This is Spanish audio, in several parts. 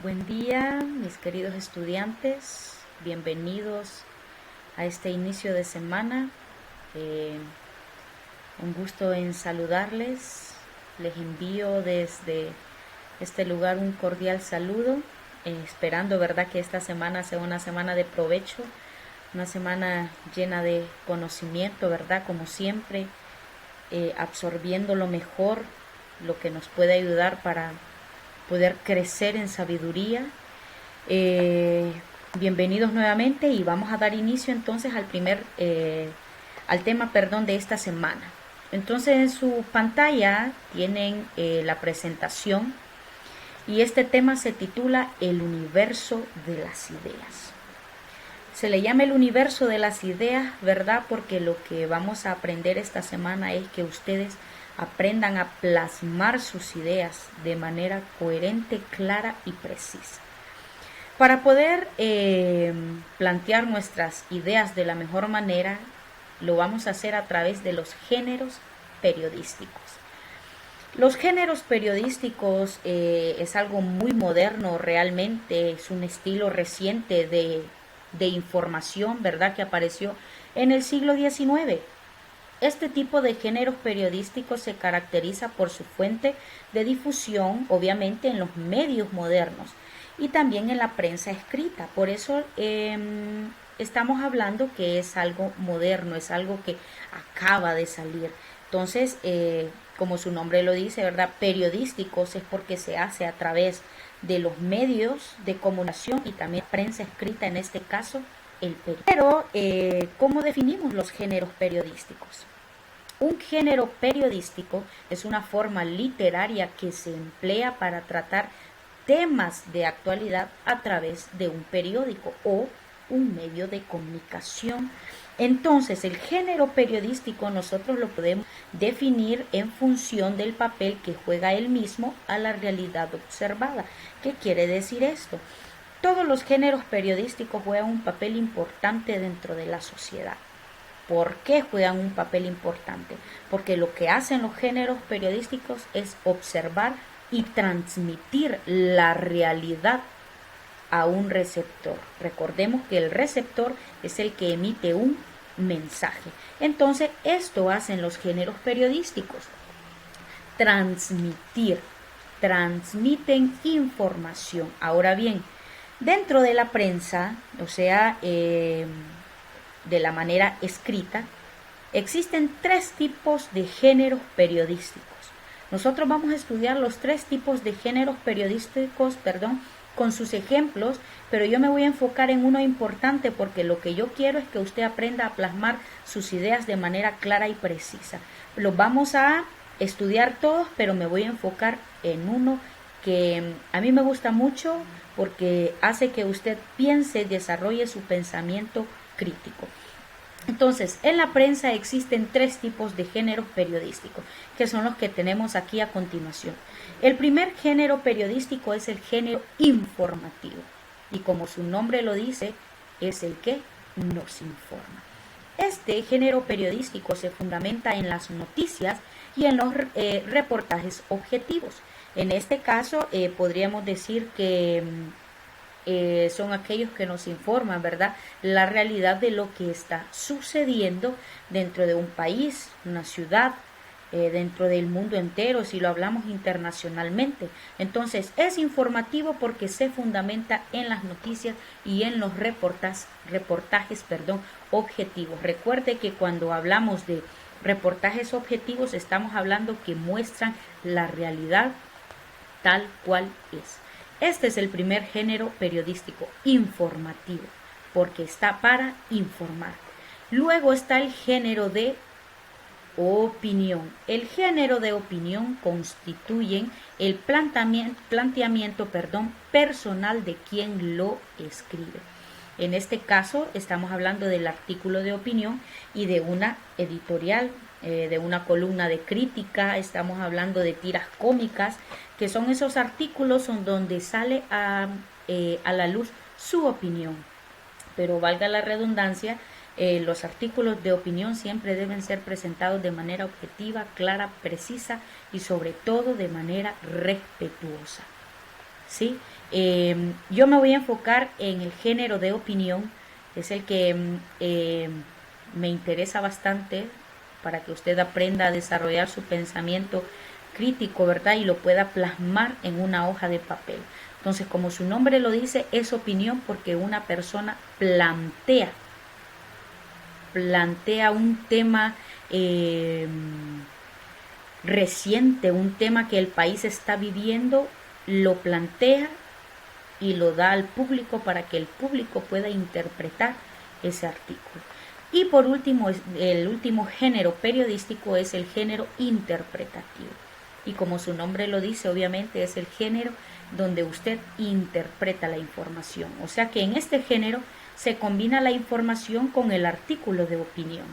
Buen día, mis queridos estudiantes. Bienvenidos a este inicio de semana. Un gusto en saludarles. Les envío desde este lugar un cordial saludo, esperando, ¿verdad?, que esta semana sea una semana de provecho, una semana llena de conocimiento, ¿verdad?, como siempre, absorbiendo lo mejor, lo que nos puede ayudar para poder crecer en sabiduría. Bienvenidos nuevamente y vamos a dar inicio entonces al tema de esta semana. Entonces en su pantalla tienen la presentación y este tema se titula El universo de las ideas. Se le llama el universo de las ideas, ¿verdad? Porque lo que vamos a aprender esta semana es que ustedes aprendan a plasmar sus ideas de manera coherente, clara y precisa. Para poder plantear nuestras ideas de la mejor manera, lo vamos a hacer a través de los géneros periodísticos. Los géneros periodísticos es algo muy moderno realmente, es un estilo reciente de información, ¿verdad?, que apareció en el siglo XIX. Este tipo de géneros periodísticos se caracteriza por su fuente de difusión, obviamente, en los medios modernos y también en la prensa escrita. Por eso estamos hablando que es algo moderno, es algo que acaba de salir. Entonces, como su nombre lo dice, ¿verdad?, periodísticos, es porque se hace a través de los medios de comunicación y también prensa escrita, en este caso, el periódico. Pero, ¿cómo definimos los géneros periodísticos? Un género periodístico es una forma literaria que se emplea para tratar temas de actualidad a través de un periódico o un medio de comunicación. Entonces, el género periodístico nosotros lo podemos definir en función del papel que juega él mismo a la realidad observada. ¿Qué quiere decir esto? Todos los géneros periodísticos juegan un papel importante dentro de la sociedad. ¿Por qué juegan un papel importante? Porque lo que hacen los géneros periodísticos es observar y transmitir la realidad a un receptor. Recordemos que el receptor es el que emite un mensaje. Entonces, esto hacen los géneros periodísticos. Transmiten información. Ahora bien, dentro de la prensa, o sea, de la manera escrita, existen tres tipos de géneros periodísticos. Nosotros vamos a estudiar los tres tipos de géneros periodísticos, con sus ejemplos, pero yo me voy a enfocar en uno importante porque lo que yo quiero es que usted aprenda a plasmar sus ideas de manera clara y precisa. Los vamos a estudiar todos, pero me voy a enfocar en uno que a mí me gusta mucho porque hace que usted piense, desarrolle su pensamiento crítico. Entonces, en la prensa existen tres tipos de géneros periodísticos, que son los que tenemos aquí a continuación. El primer género periodístico es el género informativo, y como su nombre lo dice, es el que nos informa. Este género periodístico se fundamenta en las noticias y en los reportajes objetivos. En este caso, podríamos decir que son aquellos que nos informan, ¿verdad?, la realidad de lo que está sucediendo dentro de un país, una ciudad, dentro del mundo entero, si lo hablamos internacionalmente. Entonces, es informativo porque se fundamenta en las noticias y en los reportajes, objetivos. Recuerde que cuando hablamos de reportajes objetivos, estamos hablando que muestran la realidad tal cual es. Este es el primer género periodístico, informativo, porque está para informar. Luego está el género de opinión. El género de opinión constituye el planteamiento personal de quien lo escribe. En este caso estamos hablando del artículo de opinión y de una editorial, de una columna de crítica. Estamos hablando de tiras cómicas, que son esos artículos donde sale a la luz su opinión. Pero valga la redundancia, los artículos de opinión siempre deben ser presentados de manera objetiva, clara, precisa y sobre todo de manera respetuosa, ¿sí? Yo me voy a enfocar en el género de opinión, es el que me interesa bastante para que usted aprenda a desarrollar su pensamiento crítico, ¿verdad? Y lo pueda plasmar en una hoja de papel. Entonces, como su nombre lo dice, es opinión porque una persona plantea un tema reciente, un tema que el país está viviendo, lo plantea y lo da al público para que el público pueda interpretar ese artículo. Y por último, el último género periodístico es el género interpretativo. Y como su nombre lo dice, obviamente es el género donde usted interpreta la información. O sea que en este género se combina la información con el artículo de opinión.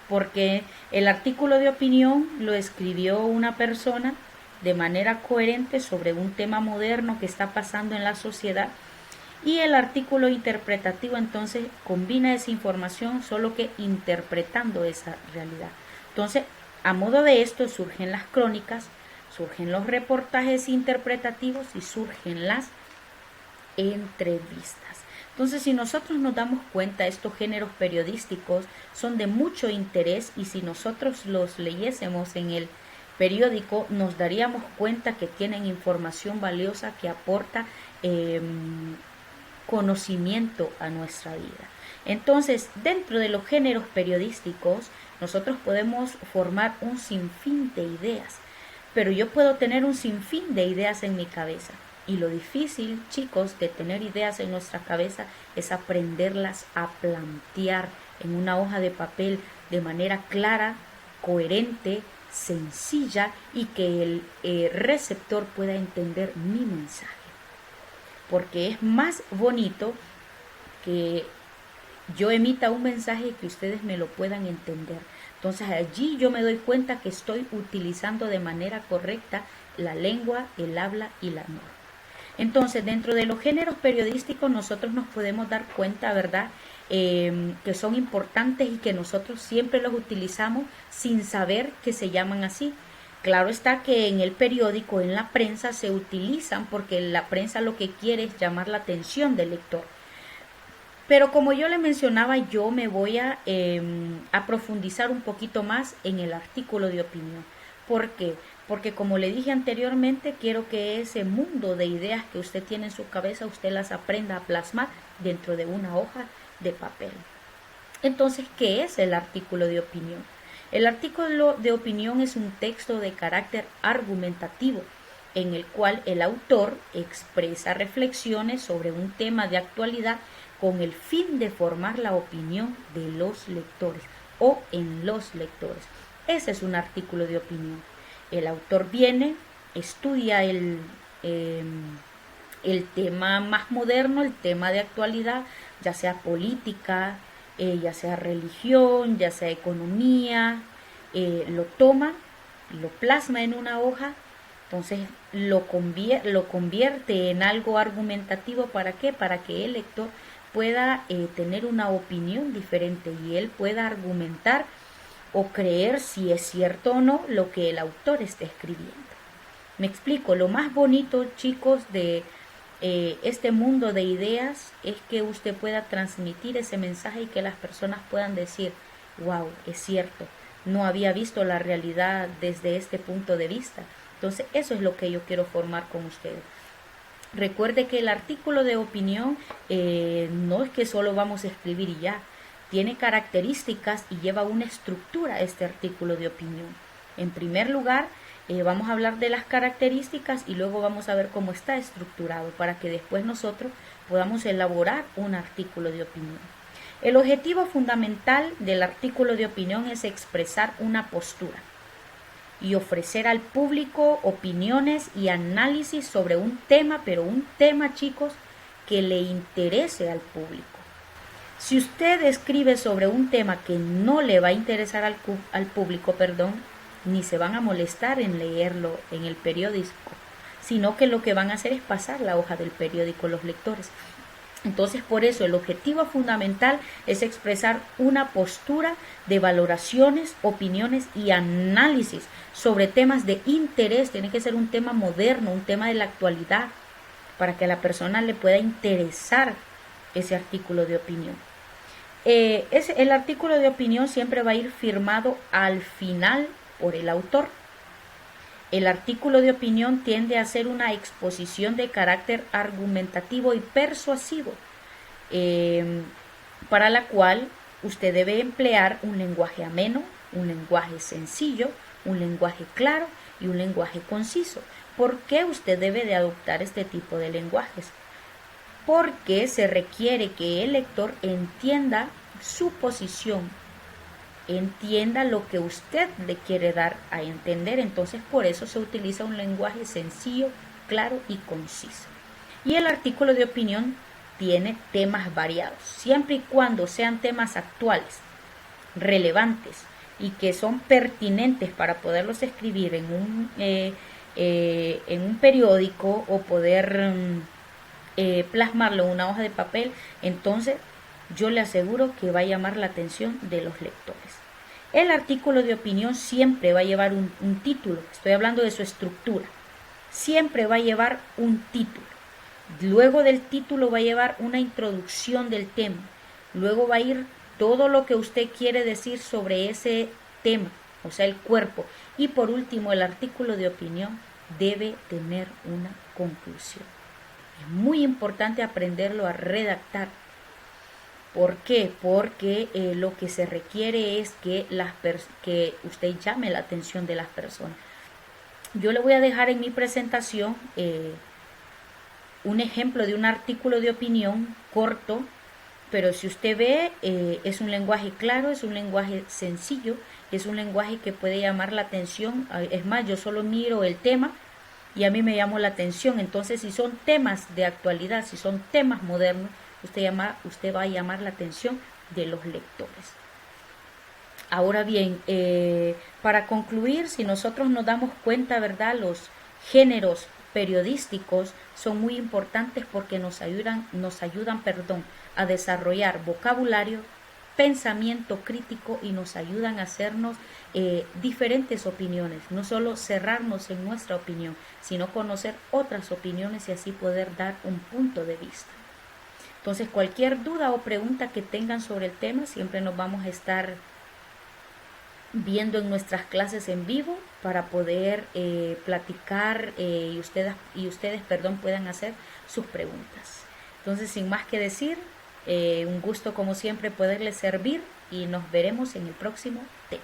Porque el artículo de opinión lo escribió una persona de manera coherente sobre un tema moderno que está pasando en la sociedad, y el artículo interpretativo entonces combina esa información solo que interpretando esa realidad. Entonces, a modo de esto surgen las crónicas, surgen los reportajes interpretativos y surgen las entrevistas. Entonces, si nosotros nos damos cuenta, estos géneros periodísticos son de mucho interés, y si nosotros los leyésemos en el periódico, nos daríamos cuenta que tienen información valiosa que aporta conocimiento a nuestra vida. Entonces, dentro de los géneros periodísticos, nosotros podemos formar un sinfín de ideas, pero yo puedo tener un sinfín de ideas en mi cabeza. Y lo difícil, chicos, de tener ideas en nuestra cabeza es aprenderlas a plantear en una hoja de papel de manera clara, coherente, sencilla, y que el receptor pueda entender mi mensaje. Porque es más bonito que yo emita un mensaje y que ustedes me lo puedan entender. Entonces allí yo me doy cuenta que estoy utilizando de manera correcta la lengua, el habla y la norma. Entonces, dentro de los géneros periodísticos nosotros nos podemos dar cuenta, ¿verdad?, que son importantes y que nosotros siempre los utilizamos sin saber que se llaman así. Claro está que en el periódico, en la prensa, se utilizan porque la prensa lo que quiere es llamar la atención del lector. Pero como yo le mencionaba, yo me voy a profundizar un poquito más en el artículo de opinión. ¿Por qué? Porque como le dije anteriormente, quiero que ese mundo de ideas que usted tiene en su cabeza, usted las aprenda a plasmar dentro de una hoja de papel. Entonces, ¿qué es el artículo de opinión? El artículo de opinión es un texto de carácter argumentativo en el cual el autor expresa reflexiones sobre un tema de actualidad con el fin de formar la opinión de los lectores o en los lectores. Ese es un artículo de opinión. El autor viene, estudia el tema más moderno, el tema de actualidad, ya sea política, ya sea religión, ya sea economía, lo toma, lo plasma en una hoja, entonces lo convierte en algo argumentativo. ¿Para qué? Para que el lector pueda tener una opinión diferente y él pueda argumentar o creer si es cierto o no lo que el autor está escribiendo. Me explico, lo más bonito, chicos, de este mundo de ideas es que usted pueda transmitir ese mensaje y que las personas puedan decir, wow, es cierto, no había visto la realidad desde este punto de vista. Entonces, eso es lo que yo quiero formar con ustedes. Recuerde que el artículo de opinión no es que solo vamos a escribir y ya. Tiene características y lleva una estructura este artículo de opinión. En primer lugar, vamos a hablar de las características y luego vamos a ver cómo está estructurado para que después nosotros podamos elaborar un artículo de opinión. El objetivo fundamental del artículo de opinión es expresar una postura y ofrecer al público opiniones y análisis sobre un tema, pero un tema, chicos, que le interese al público. Si usted escribe sobre un tema que no le va a interesar al público, ni se van a molestar en leerlo en el periódico, sino que lo que van a hacer es pasar la hoja del periódico los lectores. Entonces, por eso el objetivo fundamental es expresar una postura de valoraciones, opiniones y análisis sobre temas de interés. Tiene que ser un tema moderno, un tema de la actualidad, para que a la persona le pueda interesar ese artículo de opinión. El artículo de opinión siempre va a ir firmado al final por el autor. El artículo de opinión tiende a ser una exposición de carácter argumentativo y persuasivo, para la cual usted debe emplear un lenguaje ameno, un lenguaje sencillo, un lenguaje claro y un lenguaje conciso. ¿Por qué usted debe de adoptar este tipo de lenguajes? Porque se requiere que el lector entienda su posición, entienda lo que usted le quiere dar a entender. Entonces, por eso se utiliza un lenguaje sencillo, claro y conciso. Y el artículo de opinión tiene temas variados, siempre y cuando sean temas actuales, relevantes y que son pertinentes para poderlos escribir en un periódico o poder plasmarlo en una hoja de papel. Entonces yo le aseguro que va a llamar la atención de los lectores. El artículo de opinión siempre va a llevar un título, estoy hablando de su estructura, siempre va a llevar un título. Luego del título va a llevar una introducción del tema, luego va a ir todo lo que usted quiere decir sobre ese tema, o sea, el cuerpo, y por último el artículo de opinión debe tener una conclusión. Es muy importante aprenderlo a redactar. ¿Por qué? Porque lo que se requiere es que usted llame la atención de las personas. Yo le voy a dejar en mi presentación un ejemplo de un artículo de opinión corto, pero si usted ve, es un lenguaje claro, es un lenguaje sencillo, es un lenguaje que puede llamar la atención. Es más, yo solo miro el tema y a mí me llamó la atención. Entonces, si son temas de actualidad, si son temas modernos, usted va a llamar la atención de los lectores. Ahora bien, para concluir, si nosotros nos damos cuenta, ¿verdad?, los géneros periodísticos son muy importantes porque nos ayudan, a desarrollar vocabulario, pensamiento crítico y nos ayudan a hacernos diferentes opiniones, no solo cerrarnos en nuestra opinión, sino conocer otras opiniones y así poder dar un punto de vista. Entonces, cualquier duda o pregunta que tengan sobre el tema, siempre nos vamos a estar viendo en nuestras clases en vivo para poder platicar y ustedes puedan hacer sus preguntas. Entonces, sin más que decir, un gusto como siempre poderles servir y nos veremos en el próximo tema.